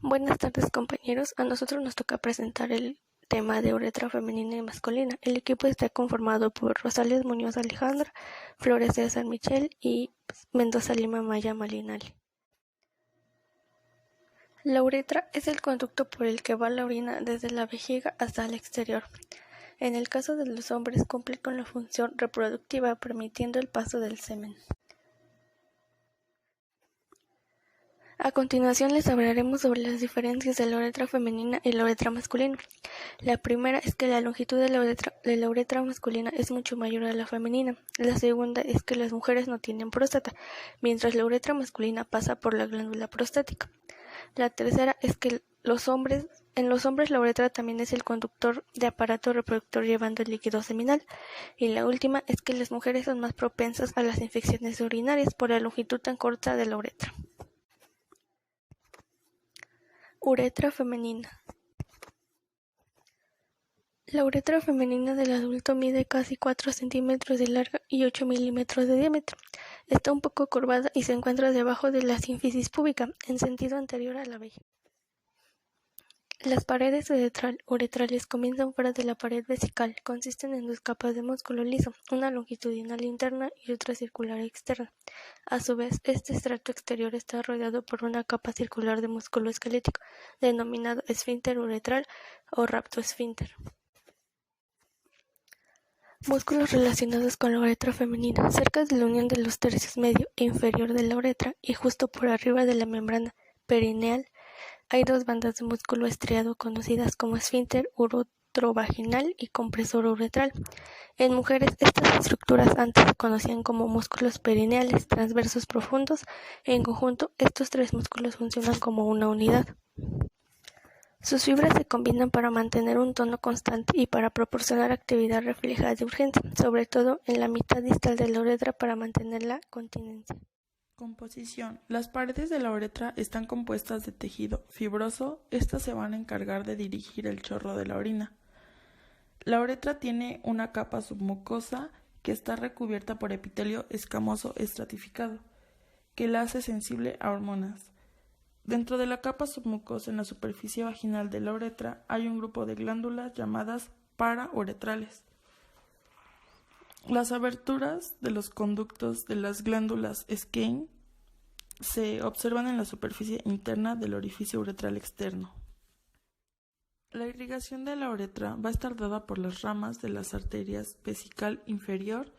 Buenas tardes, compañeros. A nosotros nos toca presentar el tema de uretra femenina y masculina. El equipo está conformado por Rosales Muñoz Alejandra, Flores de San Michel y Mendoza Lima Maya Malinali. La uretra es el conducto por el que va la orina desde la vejiga hasta el exterior. En el caso de los hombres cumple con la función reproductiva, permitiendo el paso del semen. A continuación les hablaremos sobre las diferencias de la uretra femenina y la uretra masculina. La primera es que la longitud de la uretra masculina es mucho mayor a la femenina. La segunda es que las mujeres no tienen próstata, mientras la uretra masculina pasa por la glándula prostática. La tercera es que en los hombres la uretra también es el conductor de aparato reproductor llevando el líquido seminal. Y la última es que las mujeres son más propensas a las infecciones urinarias por la longitud tan corta de la uretra. Uretra femenina. La uretra femenina del adulto mide casi 4 centímetros de larga y 8 milímetros de diámetro. Está un poco curvada y se encuentra debajo de la sínfisis púbica, en sentido anterior a la vejiga. Las paredes uretrales comienzan fuera de la pared vesical. Consisten en dos capas de músculo liso, una longitudinal interna y otra circular externa. A su vez, este estrato exterior está rodeado por una capa circular de músculo esquelético, denominado esfínter uretral o raptoesfínter. Músculos relacionados con la uretra femenina, cerca de la unión de los tercios medio e inferior de la uretra y justo por arriba de la membrana perineal, hay dos bandas de músculo estriado conocidas como esfínter uretrovaginal y compresor uretral. En mujeres, estas estructuras antes se conocían como músculos perineales transversos profundos. En conjunto, estos tres músculos funcionan como una unidad. Sus fibras se combinan para mantener un tono constante y para proporcionar actividad refleja de urgencia, sobre todo en la mitad distal de la uretra para mantener la continencia. Composición. Las paredes de la uretra están compuestas de tejido fibroso. Estas se van a encargar de dirigir el chorro de la orina. La uretra tiene una capa submucosa que está recubierta por epitelio escamoso estratificado, que la hace sensible a hormonas. Dentro de la capa submucosa en la superficie vaginal de la uretra hay un grupo de glándulas llamadas parauretrales. Las aberturas de los conductos de las glándulas Skene se observan en la superficie interna del orificio uretral externo. La irrigación de la uretra va a estar dada por las ramas de las arterias vesical inferior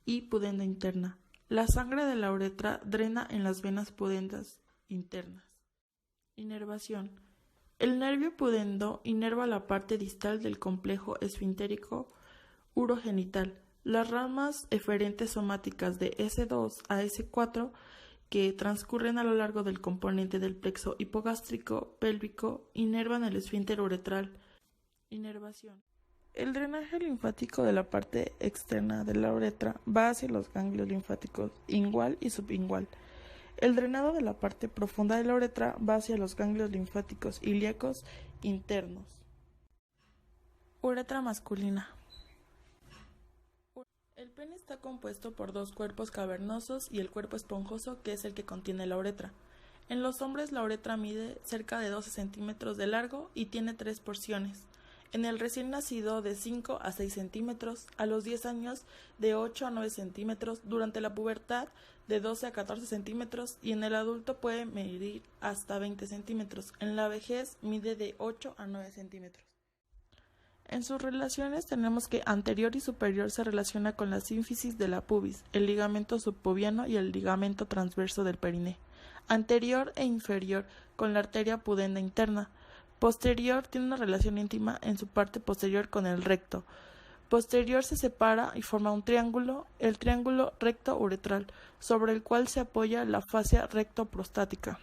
y pudenda interna. La sangre de la uretra drena en las venas pudendas internas. Inervación. El nervio pudendo inerva la parte distal del complejo esfintérico urogenital. Las ramas eferentes somáticas de S2 a S4 que transcurren a lo largo del componente del plexo hipogástrico pélvico inervan el esfínter uretral. Inervación. El drenaje linfático de la parte externa de la uretra va hacia los ganglios linfáticos ingual y subingual. El drenado de la parte profunda de la uretra va hacia los ganglios linfáticos ilíacos internos. Uretra masculina. El pene está compuesto por dos cuerpos cavernosos y el cuerpo esponjoso, que es el que contiene la uretra. En los hombres la uretra mide cerca de 12 centímetros de largo y tiene 3 porciones. En el recién nacido de 5 a 6 centímetros, a los 10 años de 8 a 9 centímetros, durante la pubertad de 12 a 14 centímetros y en el adulto puede medir hasta 20 centímetros. En la vejez mide de 8 a 9 centímetros. En sus relaciones tenemos que anterior y superior se relaciona con la sínfisis de la pubis, el ligamento subpubiano y el ligamento transverso del periné. Anterior e inferior con la arteria pudenda interna. Posterior tiene una relación íntima en su parte posterior con el recto. Posterior se separa y forma un triángulo, el triángulo recto uretral, sobre el cual se apoya la fascia recto-prostática.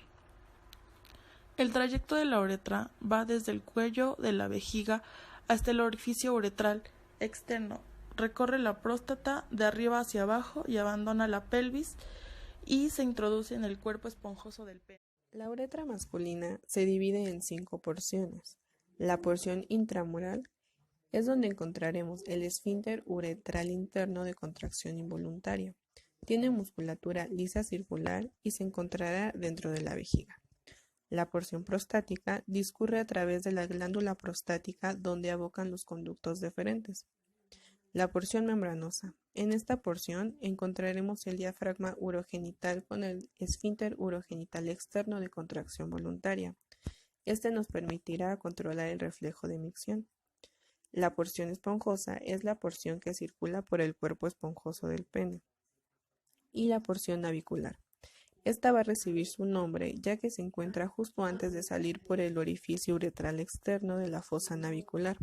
El trayecto de la uretra va desde el cuello de la vejiga hasta el orificio uretral externo, recorre la próstata de arriba hacia abajo y abandona la pelvis y se introduce en el cuerpo esponjoso del pene. La uretra masculina se divide en 5 porciones. La porción intramural es donde encontraremos el esfínter uretral interno de contracción involuntaria. Tiene musculatura lisa circular y se encontrará dentro de la vejiga. La porción prostática discurre a través de la glándula prostática donde abocan los conductos deferentes. La porción membranosa. En esta porción encontraremos el diafragma urogenital con el esfínter urogenital externo de contracción voluntaria. Este nos permitirá controlar el reflejo de micción. La porción esponjosa es la porción que circula por el cuerpo esponjoso del pene. Y la porción navicular. Esta va a recibir su nombre ya que se encuentra justo antes de salir por el orificio uretral externo de la fosa navicular.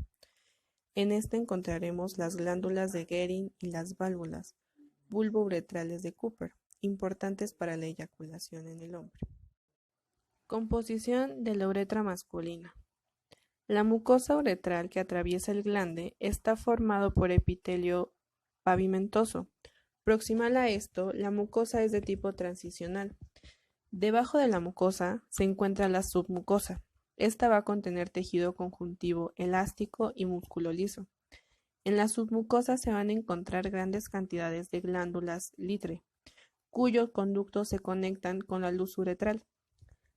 En este encontraremos las glándulas de Gehring y las válvulas bulbouretrales de Cooper, importantes para la eyaculación en el hombre. Composición de la uretra masculina. La mucosa uretral que atraviesa el glande está formado por epitelio pavimentoso. Proximal a esto, la mucosa es de tipo transicional. Debajo de la mucosa se encuentra la submucosa. Esta va a contener tejido conjuntivo elástico y músculo liso. En la submucosa se van a encontrar grandes cantidades de glándulas Litre, cuyos conductos se conectan con la luz uretral.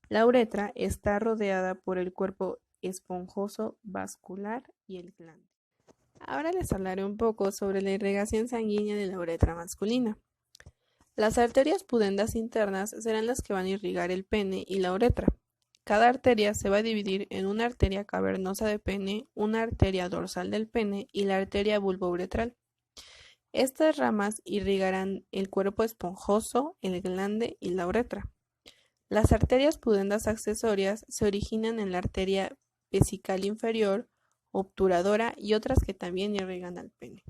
La uretra está rodeada por el cuerpo esponjoso vascular y el glande. Ahora les hablaré un poco sobre la irrigación sanguínea de la uretra masculina. Las arterias pudendas internas serán las que van a irrigar el pene y la uretra. Cada arteria se va a dividir en una arteria cavernosa de pene, una arteria dorsal del pene y la arteria bulbouretral. Estas ramas irrigarán el cuerpo esponjoso, el glande y la uretra. Las arterias pudendas accesorias se originan en la arteria vesical inferior, obturadora y otras que también irrigan al pene.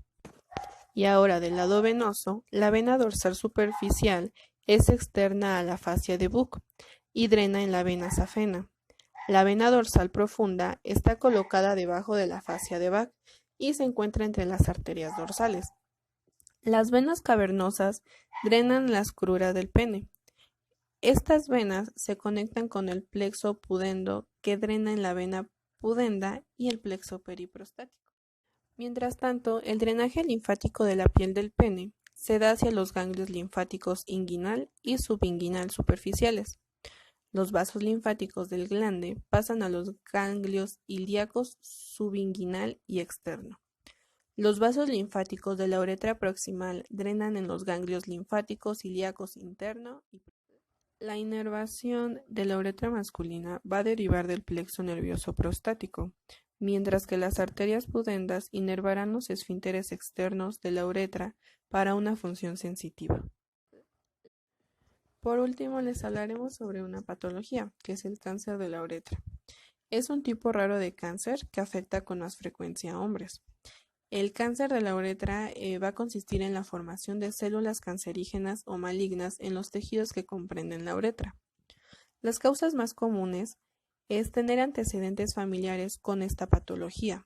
Y ahora del lado venoso, la vena dorsal superficial es externa a la fascia de Buck y drena en la vena safena. La vena dorsal profunda está colocada debajo de la fascia de Buck y se encuentra entre las arterias dorsales. Las venas cavernosas drenan las cruras del pene. Estas venas se conectan con el plexo pudendo que drena en la vena pudenda y el plexo periprostático. Mientras tanto, el drenaje linfático de la piel del pene se da hacia los ganglios linfáticos inguinal y subinguinal superficiales. Los vasos linfáticos del glande pasan a los ganglios ilíacos subinguinal y externo. Los vasos linfáticos de la uretra proximal drenan en los ganglios linfáticos ilíacos interno y la inervación de la uretra masculina va a derivar del plexo nervioso prostático, mientras que las arterias pudendas inervarán los esfínteres externos de la uretra para una función sensitiva. Por último, les hablaremos sobre una patología, que es el cáncer de la uretra. Es un tipo raro de cáncer que afecta con más frecuencia a hombres. El cáncer de la uretra va a consistir en la formación de células cancerígenas o malignas en los tejidos que comprenden la uretra. Las causas más comunes es tener antecedentes familiares con esta patología,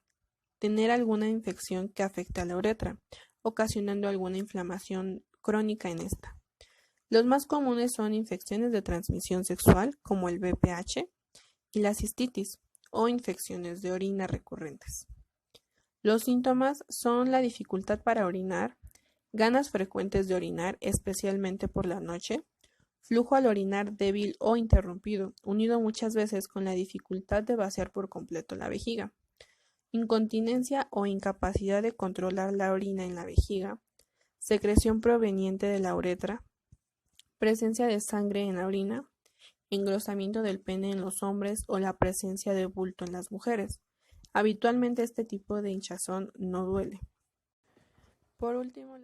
tener alguna infección que afecte a la uretra, ocasionando alguna inflamación crónica en esta. Los más comunes son infecciones de transmisión sexual, como el VPH, y la cistitis, o infecciones de orina recurrentes. Los síntomas son la dificultad para orinar, ganas frecuentes de orinar, especialmente por la noche, flujo al orinar débil o interrumpido, unido muchas veces con la dificultad de vaciar por completo la vejiga, incontinencia o incapacidad de controlar la orina en la vejiga, secreción proveniente de la uretra, presencia de sangre en la orina, engrosamiento del pene en los hombres o la presencia de bulto en las mujeres. Habitualmente este tipo de hinchazón no duele. Por último,